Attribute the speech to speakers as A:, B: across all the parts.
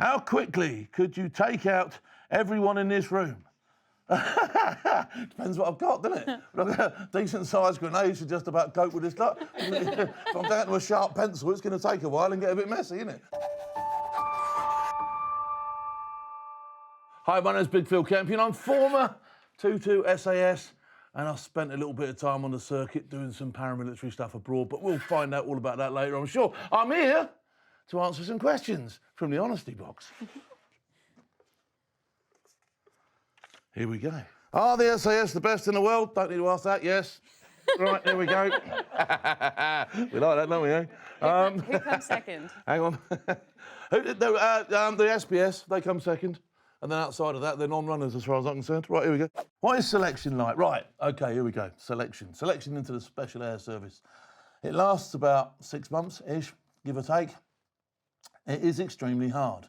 A: How quickly could you take out everyone in this room? Depends what I've got, doesn't it? But I've got a decent-sized grenade to just about cope with this stuff. If I'm down to a sharp pencil, it's going to take a while and get a bit messy, isn't it? Hi, my name's Big Phil Campion. I'm former 2-2 SAS, and I spent a little bit of time on the circuit doing some paramilitary stuff abroad, but we'll find out all about that later, I'm sure. I'm here to answer some questions from the honesty box. Here we go. Are the SAS the best in the world? Don't need to ask that, yes. Right, here we go. We like that, don't we, eh?
B: Who comes second?
A: Hang on. The SPS, they come second. And then outside of that, they're non-runners as far as I'm concerned. Right, here we go. What is selection like? Right, okay, here we go. Selection. Selection into the Special Air Service. It lasts about 6 months-ish, give or take. It is extremely hard.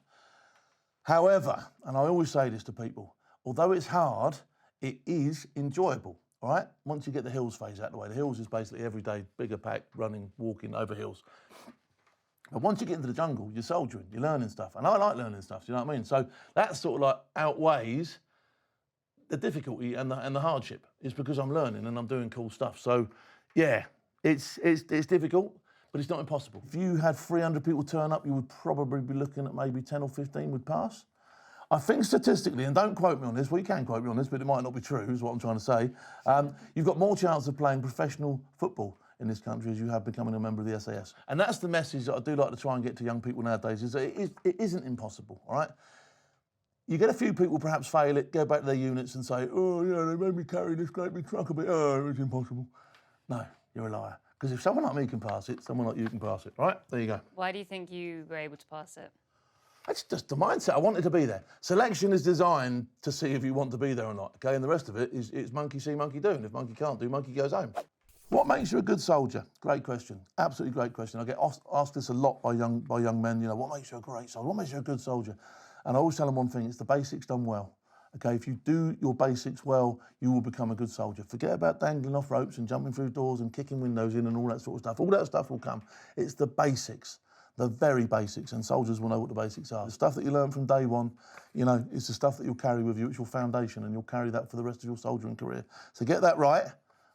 A: However, and I always say this to people, although it's hard, it is enjoyable, all right? Once you get the hills phase out of the way. The hills is basically every day, bigger pack, running, walking over hills. But once you get into the jungle, you're soldiering, you're learning stuff. And I like learning stuff, do you know what I mean? So that sort of like outweighs the difficulty and the hardship. It's because I'm learning and I'm doing cool stuff. So yeah, it's difficult, but it's not impossible. If you had 300 people turn up, you would probably be looking at maybe 10 or 15 would pass. I think statistically, and don't quote me on this, well, you can quote me on this, but it might not be true, is what I'm trying to say. You've got more chance of playing professional football in this country as you have becoming a member of the SAS. And that's the message that I do like to try and get to young people nowadays, is that it isn't impossible, all right? You get a few people perhaps fail it, go back to their units and say, oh, yeah, they made me carry this great big truck a bit, oh, it's impossible. No, you're a liar. Because if someone like me can pass it, someone like you can pass it, right? There you go.
B: Why do you think you were able to pass it?
A: That's just the mindset. I wanted to be there. Selection is designed to see if you want to be there or not, okay? And the rest of it is monkey see, monkey do. And if monkey can't do, monkey goes home. What makes you a good soldier? Great question. Absolutely great question. I get asked this a lot by young men, you know, what makes you a great soldier? What makes you a good soldier? And I always tell them one thing, it's the basics done well. Okay, if you do your basics well, you will become a good soldier. Forget about dangling off ropes and jumping through doors and kicking windows in and all that sort of stuff. All that stuff will come. It's the basics. The very basics, and soldiers will know what the basics are. The stuff that you learn from day one, you know, it's the stuff that you'll carry with you. It's your foundation, and you'll carry that for the rest of your soldiering career. So get that right,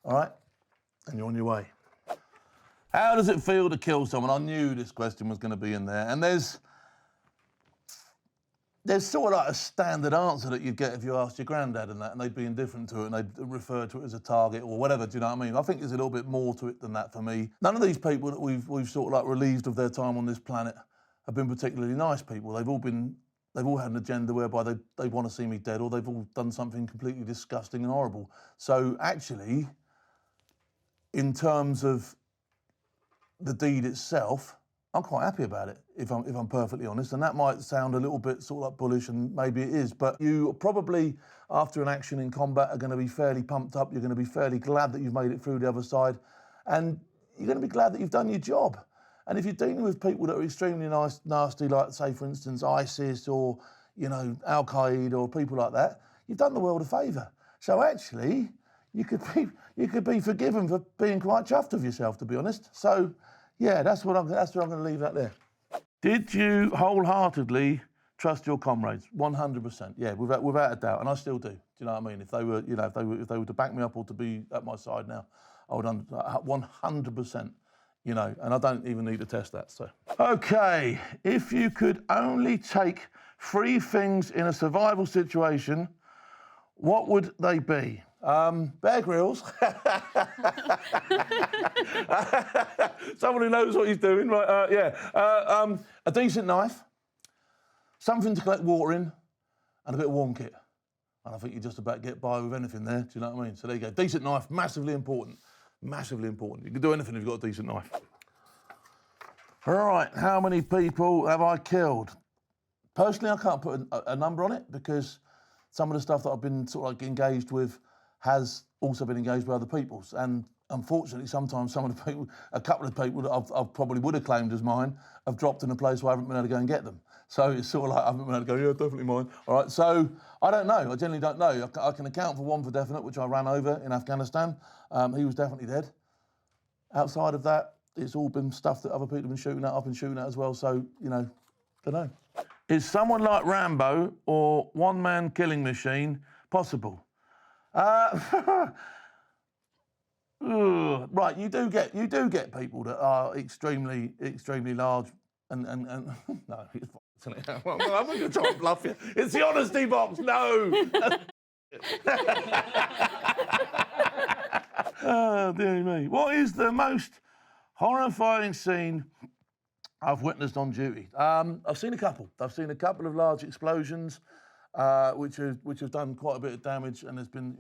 A: all right, and you're on your way. How does it feel to kill someone? I knew this question was going to be in there, and there's sort of like a standard answer that you'd get if you asked your granddad and that, and they'd be indifferent to it, and they'd refer to it as a target or whatever, do you know what I mean? I think there's a little bit more to it than that for me. None of these people that we've sort of like relieved of their time on this planet have been particularly nice people. They've all had an agenda whereby they want to see me dead, or they've all done something completely disgusting and horrible. So actually, in terms of the deed itself, I'm quite happy about it, if I'm perfectly honest, and that might sound a little bit sort of like bullish, and maybe it is, but you probably, after an action in combat, are going to be fairly pumped up, you're going to be fairly glad that you've made it through the other side, and you're going to be glad that you've done your job. And if you're dealing with people that are extremely nasty, like, say, for instance, ISIS or, you know, Al-Qaeda or people like that, you've done the world a favour. So actually, you could be forgiven for being quite chuffed of yourself, to be honest. So, yeah, that's where I'm going to leave that there. Did you wholeheartedly trust your comrades? 100%, yeah, without a doubt, and I still do. Do you know what I mean? If they were, you know, if they were to back me up or to be at my side now, I would 100%, you know, and I don't even need to test that. So, okay, if you could only take 3 things in a survival situation, what would they be? Bear Grylls. Someone who knows what he's doing, right? Yeah. A decent knife, something to collect water in, and a bit of warm kit. And I think you just about get by with anything there, do you know what I mean? So there you go. Decent knife, massively important. Massively important. You can do anything if you've got a decent knife. All right, how many people have I killed? Personally, I can't put a number on it, because some of the stuff that I've been sort of like engaged with has also been engaged with other people's. And unfortunately, sometimes some of the people, a couple of people that I've probably would have claimed as mine, have dropped in a place where I haven't been able to go and get them. So it's sort of like I haven't been able to go, yeah, definitely mine. All right, so I don't know. I generally don't know. I can account for one for definite, which I ran over in Afghanistan. He was definitely dead. Outside of that, it's all been stuff that other people have been shooting at. I've been shooting at as well. So, you know, don't know. Is someone like Rambo or one-man killing machine possible? Right, you do get people that are extremely large and no, it's I'm not going to try and bluff you. It's the honesty box. No. Oh, dear me. What is the most horrifying scene I've witnessed on duty? I've seen a couple. I've seen a couple of large explosions, which have done quite a bit of damage, and there's been,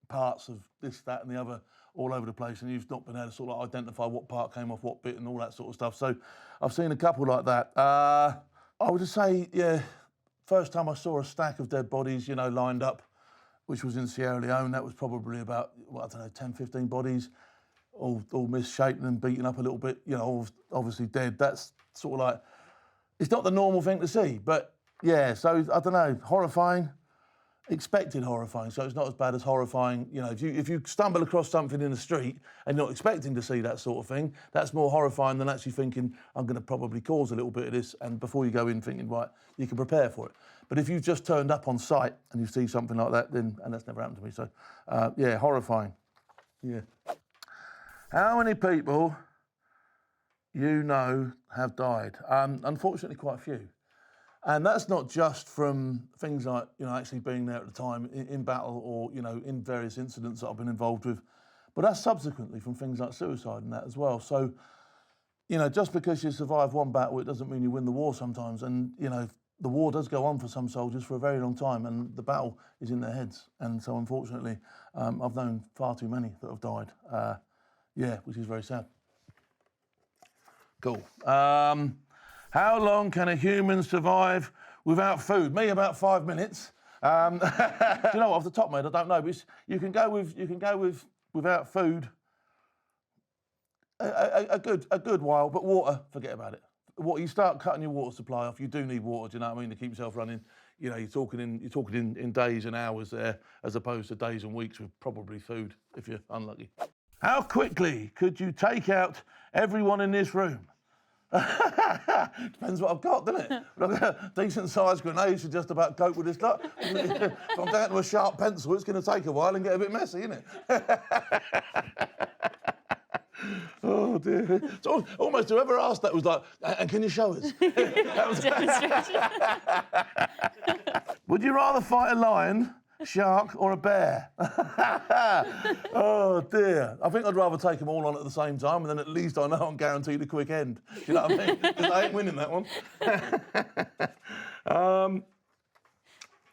A: parts of this, that, and the other all over the place, and you've not been able to sort of identify what part came off what bit and all that sort of stuff. So I've seen a couple like that. I would just say, yeah, first time I saw a stack of dead bodies, lined up, which was in Sierra Leone. That was probably about, 10, 15 bodies, all misshapen and beaten up a little bit, obviously dead. That's sort of like, it's not the normal thing to see, but yeah, so I don't know, horrifying, expected horrifying, so it's not as bad as horrifying. If you stumble across something in the street and you're not expecting to see that sort of thing, that's more horrifying than actually thinking, I'm going to probably cause a little bit of this, and before you go in thinking, right, you can prepare for it. But if you've just turned up on site and you see something like that, then, and that's never happened to me, so yeah, horrifying. Yeah. How many people have died? Unfortunately, quite a few. And that's not just from things like, actually being there at the time in battle or, in various incidents that I've been involved with, but that's subsequently from things like suicide and that as well. So, just because you survive one battle, it doesn't mean you win the war sometimes. And, the war does go on for some soldiers for a very long time, and the battle is in their heads. And so, unfortunately, I've known far too many that have died. Yeah, which is very sad. Cool. How long can a human survive without food? Me, about 5 minutes. Do you know what, off the top of my head, I don't know, but you can go with without food a good while, but water, forget about it. You start cutting your water supply off, you do need water, do you know what I mean, to keep yourself running. You're talking in days and hours there, as opposed to days and weeks with probably food, if you're unlucky. How quickly could you take out everyone in this room? Depends what I've got, doesn't it? But I've got a decent-sized grenade to just about cope with this stuff. If I'm down to a sharp pencil, it's going to take a while and get a bit messy, isn't it? Oh, dear. So almost whoever asked that was like, and can you show us? Would you rather fight a lion, shark or a bear? Oh dear. I think I'd rather take them all on at the same time, and then at least I know I'm guaranteed a quick end. Do you know what I mean? Because I ain't winning that one.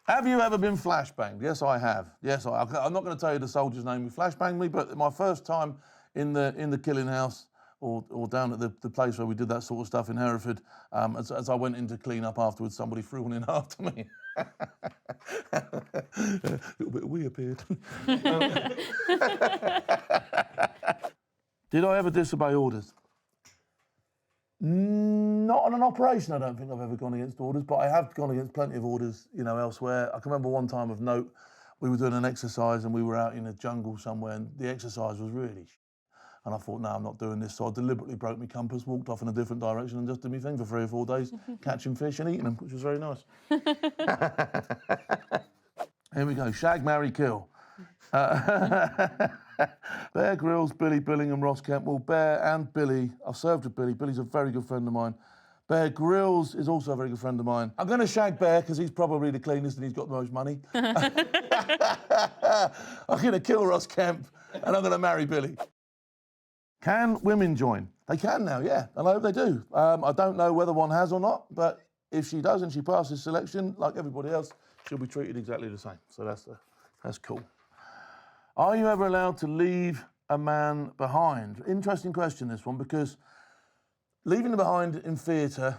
A: Have you ever been flashbanged? Yes, I have. Yes, I'm not going to tell you the soldier's name who flashbanged me, but my first time in the killing house, or down at the place where we did that sort of stuff in Hereford, as I went in to clean up afterwards, somebody threw one in after me. A little bit of wee appeared. Did I ever disobey orders? Not on an operation, I don't think I've ever gone against orders, but I have gone against plenty of orders, elsewhere. I can remember one time of note, we were doing an exercise and we were out in a jungle somewhere, and the exercise was really and I thought, no, I'm not doing this. So I deliberately broke my compass, walked off in a different direction and just did my thing for 3 or 4 days, catching fish and eating them, which was very nice. Here we go, shag, marry, kill. Bear Grylls, Billy Billingham, Ross Kemp. Well, Bear and Billy, I've served with Billy. Billy's a very good friend of mine. Bear Grylls is also a very good friend of mine. I'm going to shag Bear because he's probably the cleanest and he's got the most money. I'm going to kill Ross Kemp and I'm going to marry Billy. Can women join? They can now, yeah, and I hope they do. I don't know whether one has or not, but if she does and she passes selection, like everybody else, she'll be treated exactly the same. So that's cool. Are you ever allowed to leave a man behind? Interesting question, this one, because leaving them behind in theatre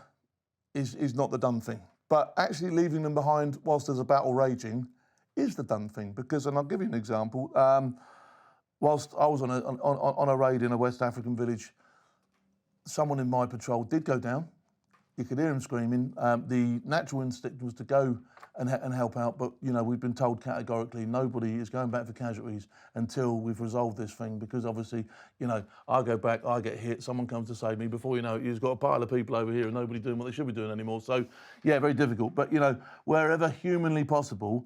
A: is not the done thing. But actually leaving them behind whilst there's a battle raging is the done thing, because, and I'll give you an example, whilst I was on a raid in a West African village, someone in my patrol did go down. You could hear them screaming. The natural instinct was to go and help out, but we've been told categorically nobody is going back for casualties until we've resolved this thing, because obviously, I go back, I get hit, someone comes to save me, before you know it, you've got a pile of people over here and nobody doing what they should be doing anymore. So, yeah, very difficult. But wherever humanly possible,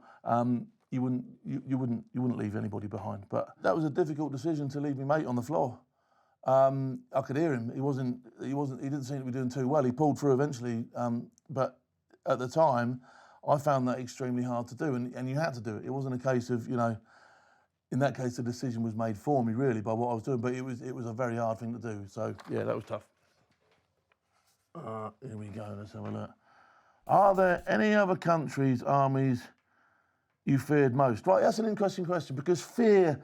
A: you wouldn't leave anybody behind. But that was a difficult decision to leave my mate on the floor. I could hear him. He didn't seem to be doing too well. He pulled through eventually, but at the time, I found that extremely hard to do, and you had to do it. It wasn't a case of, in that case, the decision was made for me, really, by what I was doing, but it was a very hard thing to do. So, yeah, that was tough. Here we go, let's have a look. Are there any other countries' armies you feared most? Right, that's an interesting question, because fear,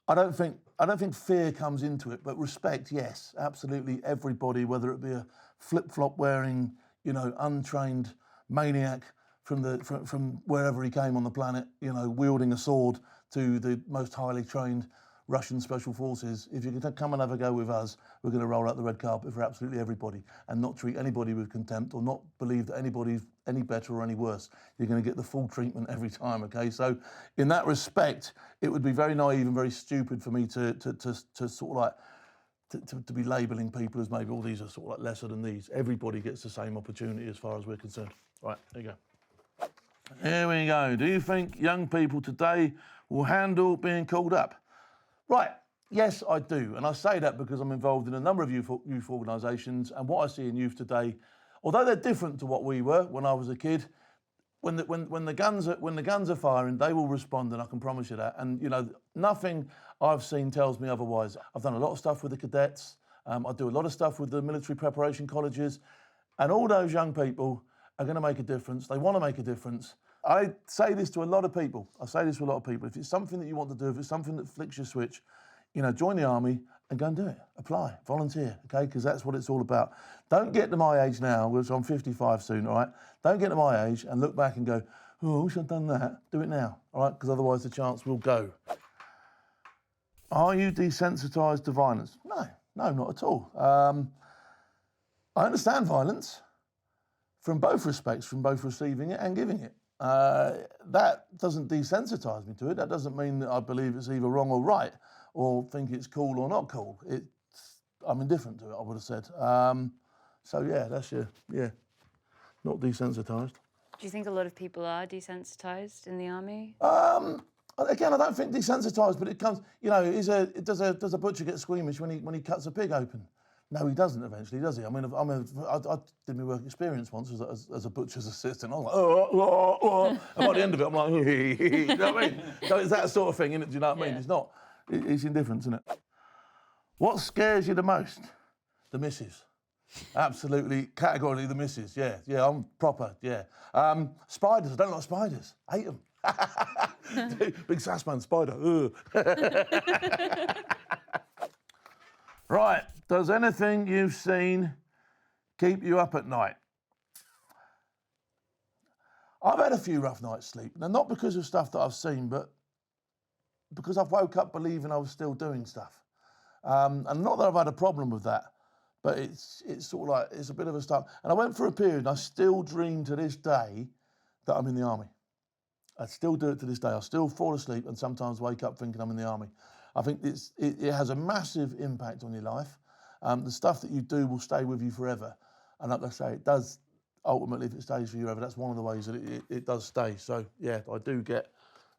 A: I don't think fear comes into it, but respect, yes, absolutely. Everybody, whether it be a flip-flop wearing, untrained maniac from wherever he came on the planet, wielding a sword, to the most highly trained Russian special forces. If you can come and have a go with us, we're going to roll out the red carpet for absolutely everybody and not treat anybody with contempt or not believe that anybody's any better or any worse. You're going to get the full treatment every time, okay? So in that respect, it would be very naive and very stupid for me to sort of like, to be labelling people as maybe all these are sort of like lesser than these. Everybody gets the same opportunity as far as we're concerned. Right, there you go. Here we go. Do you think young people today will handle being called up? Right, yes, I do. And I say that because I'm involved in a number of youth organisations, and what I see in youth today, although they're different to what we were when I was a kid, when the guns are firing, they will respond, and I can promise you that. And nothing I've seen tells me otherwise. I've done a lot of stuff with the cadets. I do a lot of stuff with the military preparation colleges, and all those young people are going to make a difference. They want to make a difference. I say this to a lot of people. If it's something that you want to do, if it's something that flicks your switch, join the army and go and do it. Apply, volunteer, okay? Because that's what it's all about. Don't get to my age now, which I'm 55 soon, all right? Don't get to my age and look back and go, oh, I wish I'd done that. Do it now, all right? Because otherwise the chance will go. Are you desensitised to violence? No, not at all. I understand violence from both respects, from both receiving it and giving it. That doesn't desensitise me to it. That doesn't mean that I believe it's either wrong or right, or think it's cool or not cool. I'm indifferent to it, I would have said. So yeah, that's not desensitised.
B: Do you think a lot of people are desensitised in the army?
A: Again, I don't think desensitised, but it comes, does a butcher get squeamish when he cuts a pig open? No, he doesn't eventually, does he? I mean, I did my work experience once as a butcher's assistant. I was like, and by the end of it, I'm like, you know what I mean? So it's that sort of thing, isn't it? Do you know what I mean? It's not, it's indifference, isn't it? What scares you the most? The missus. Absolutely, categorically the missus, yeah, I'm proper, yeah. Spiders, I don't like spiders, hate them. Big sass man, spider. Right, does anything you've seen keep you up at night? I've had a few rough nights' sleep. Now, not because of stuff that I've seen, but because I've woke up believing I was still doing stuff. And not that I've had a problem with that, but it's sort of like, it's a bit of a stuff. And I went through a period, and I still dream to this day that I'm in the army. I still do it to this day. I still fall asleep and sometimes wake up thinking I'm in the army. I think it has a massive impact on your life. The stuff that you do will stay with you forever. And like I say, it does, ultimately, if it stays for you forever, that's one of the ways that it does stay. So, yeah, I do get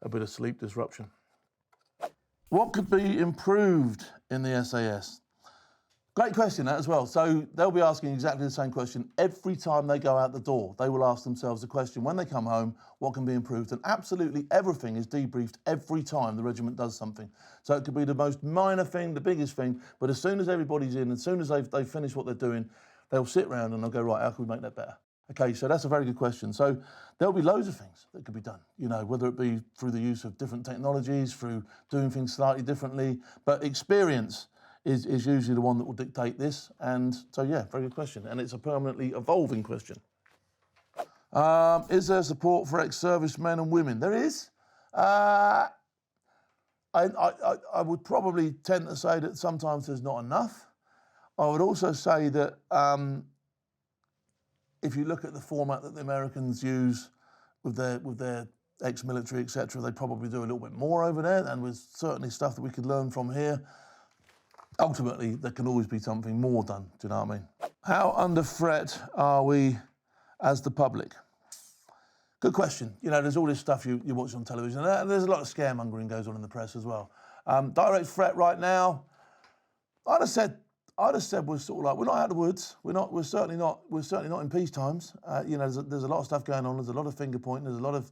A: a bit of sleep disruption. What could be improved in the SAS? Great question, that as well. So they'll be asking exactly the same question every time they go out the door. They will ask themselves the question when they come home, what can be improved? And absolutely everything is debriefed every time the regiment does something. So it could be the most minor thing, the biggest thing, but as soon as everybody's in, as soon as they've finished what they're doing, they'll sit around and they'll go, right, how can we make that better? Okay, so that's a very good question. So there'll be loads of things that could be done, whether it be through the use of different technologies, through doing things slightly differently, but experience is usually the one that will dictate this. And so, yeah, very good question. And it's a permanently evolving question. Is there support for ex-servicemen and women? There is. I would probably tend to say that sometimes there's not enough. I would also say that if you look at the format that the Americans use with their ex-military, etc., they probably do a little bit more over there, and there's certainly stuff that we could learn from here. Ultimately, there can always be something more done, do you know what I mean? How under threat are we as the public? Good question. You know, there's all this stuff you watch on television, and there's a lot of scaremongering goes on in the press as well. Direct threat right now, I'd have said we're sort of like, we're not out of the woods. We're certainly not in peace times. You know, there's a lot of stuff going on. There's a lot of finger pointing. There's a lot of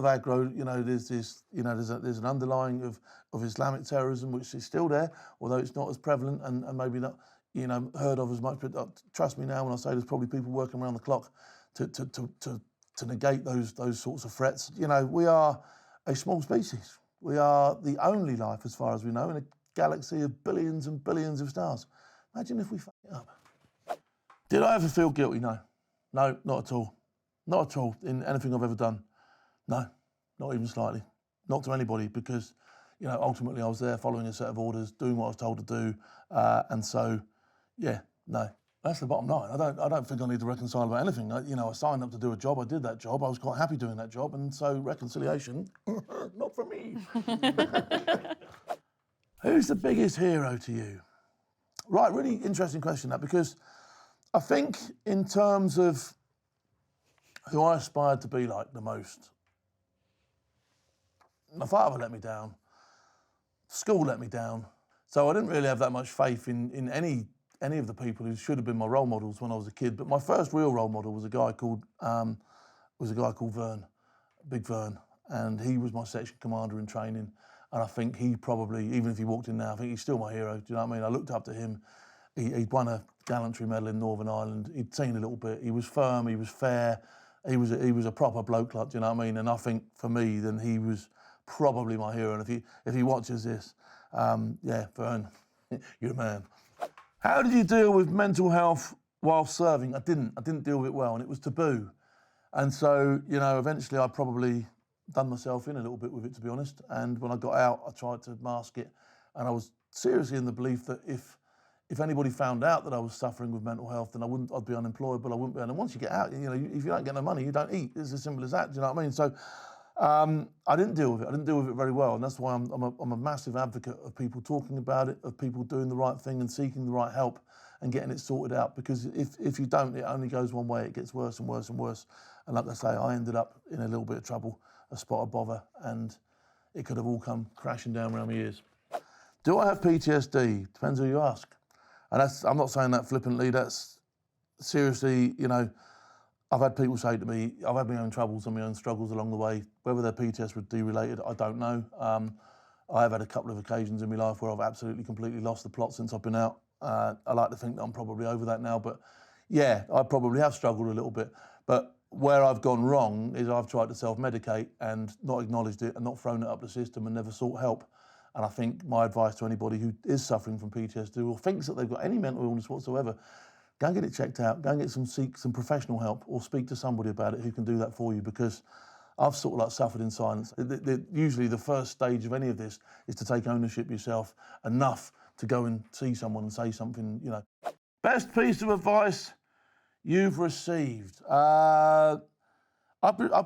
A: aggro. You know, there's an underlying of Islamic terrorism which is still there, although it's not as prevalent and maybe not, you know, heard of as much. But trust me now when I say there's probably people working around the clock to negate those sorts of threats. You know, we are a small species. We are the only life, as far as we know, in a galaxy of billions and billions of stars. Imagine if we fuck it up. Did I ever feel guilty? No. No, not at all. Not at all in anything I've ever done. No, not even slightly. Not to anybody, because, you know, ultimately I was there following a set of orders, doing what I was told to do. And so, yeah, no. That's the bottom line. I don't think I need to reconcile about anything. You know, I signed up to do a job. I did that job. I was quite happy doing that job. And so reconciliation, not for me. Who's the biggest hero to you? Right, really interesting question, that, because I think in terms of who I aspired to be like the most, my father let me down. School let me down. So I didn't really have that much faith in any of the people who should have been my role models when I was a kid. But my first real role model was a guy called Vern, Big Vern, and he was my section commander in training. And I think he probably, even if he walked in now, I think he's still my hero. Do you know what I mean? I looked up to him. He'd won a gallantry medal in Northern Ireland. He'd seen a little bit. He was firm. He was fair. He was a proper bloke, like, do you know what I mean? And I think for me, then he was probably my hero. And if he watches this, yeah, Vern, you're a man. How did you deal with mental health while serving? I didn't deal with it well, and it was taboo. And so, you know, eventually I probably done myself in a little bit with it, to be honest. And when I got out, I tried to mask it. And I was seriously in the belief that if anybody found out that I was suffering with mental health, then I'd be unemployed, but I wouldn't be. And once you get out, you know, if you don't get no money, you don't eat. It's as simple as that. Do you know what I mean? So I didn't deal with it. I didn't deal with it very well, and that's why I'm a massive advocate of people talking about it, of people doing the right thing and seeking the right help and getting it sorted out. Because if you don't, it only goes one way. It gets worse and worse and worse. And like I say, I ended up in a little bit of trouble, a spot of bother, and it could have all come crashing down around my ears. Do I have PTSD? Depends who you ask. And I'm not saying that flippantly. That's seriously, you know. I've had people say to me, I've had my own troubles and my own struggles along the way. Whether they're PTSD related, I don't know. I have had a couple of occasions in my life where I've absolutely, completely lost the plot since I've been out. I like to think that I'm probably over that now, but yeah, I probably have struggled a little bit. But where I've gone wrong is I've tried to self-medicate and not acknowledged it and not thrown it up the system and never sought help. And I think my advice to anybody who is suffering from PTSD or thinks that they've got any mental illness whatsoever, go and get it checked out, go and seek some professional help, or speak to somebody about it who can do that for you, because I've sort of like suffered in silence. Usually the first stage of any of this is to take ownership yourself enough to go and see someone and say something, you know. Best piece of advice you've received? I've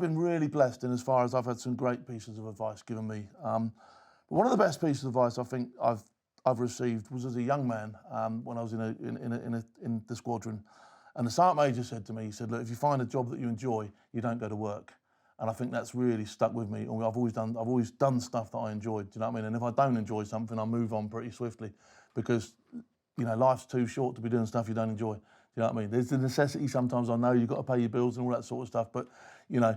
A: been really blessed in as far as I've had some great pieces of advice given me. But one of the best pieces of advice I think I've received was as a young man when I was in the squadron, and the sergeant major said to me, he said, "Look, if you find a job that you enjoy, you don't go to work." And I think that's really stuck with me. I've always done stuff that I enjoyed. Do you know what I mean? And if I don't enjoy something, I move on pretty swiftly, because you know life's too short to be doing stuff you don't enjoy. Do you know what I mean? There's the necessity sometimes. I know you've got to pay your bills and all that sort of stuff, but you know,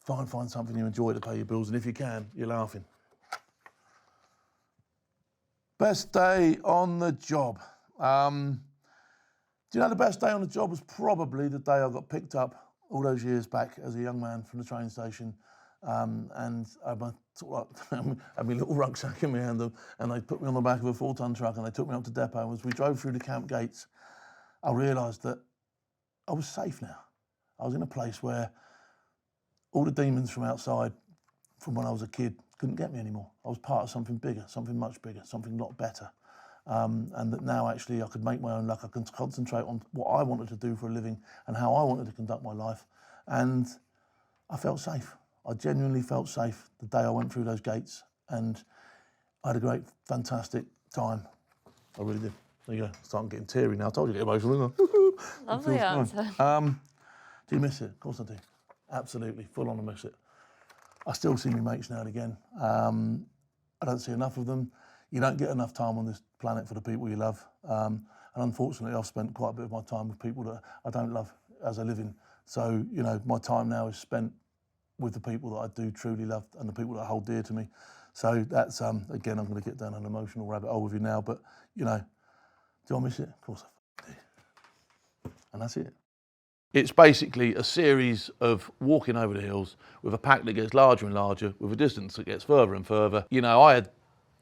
A: find something you enjoy to pay your bills, and if you can, you're laughing. Best day on the job. Do you know the best day on the job was probably the day I got picked up all those years back as a young man from the train station, and I had my little rucksack in my hand, and they put me on the back of a 4-ton truck and they took me up to depot. And as we drove through the camp gates, I realised that I was safe now. I was in a place where all the demons from outside, from when I was a kid, couldn't get me anymore. I was part of something bigger, something much bigger, something a lot better. and that now actually I could make my own luck. I can concentrate on what I wanted to do for a living and how I wanted to conduct my life. And I felt safe. I genuinely felt safe the day I went through those gates, and I had a great, fantastic time. I really did. There you go. Starting getting teary now. I told you to get emotional, didn't I?
B: Lovely answer.
A: Do you miss it? Of course I do. Absolutely, full on I miss it. I still see my mates now and again. I don't see enough of them. You don't get enough time on this planet for the people you love. And unfortunately, I've spent quite a bit of my time with people that I don't love as a living. So, you know, my time now is spent with the people that I do truly love and the people that hold dear to me. So that's, again, I'm going to get down an emotional rabbit hole with you now, but, you know, do I miss it? Of course I do. And that's it. It's basically a series of walking over the hills with a pack that gets larger and larger, with a distance that gets further and further. You know, I had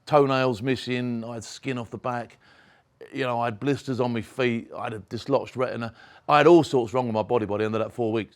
A: toenails missing, I had skin off the back, you know, I had blisters on my feet, I had a dislodged retina. I had all sorts wrong with my body by the end of that 4 weeks.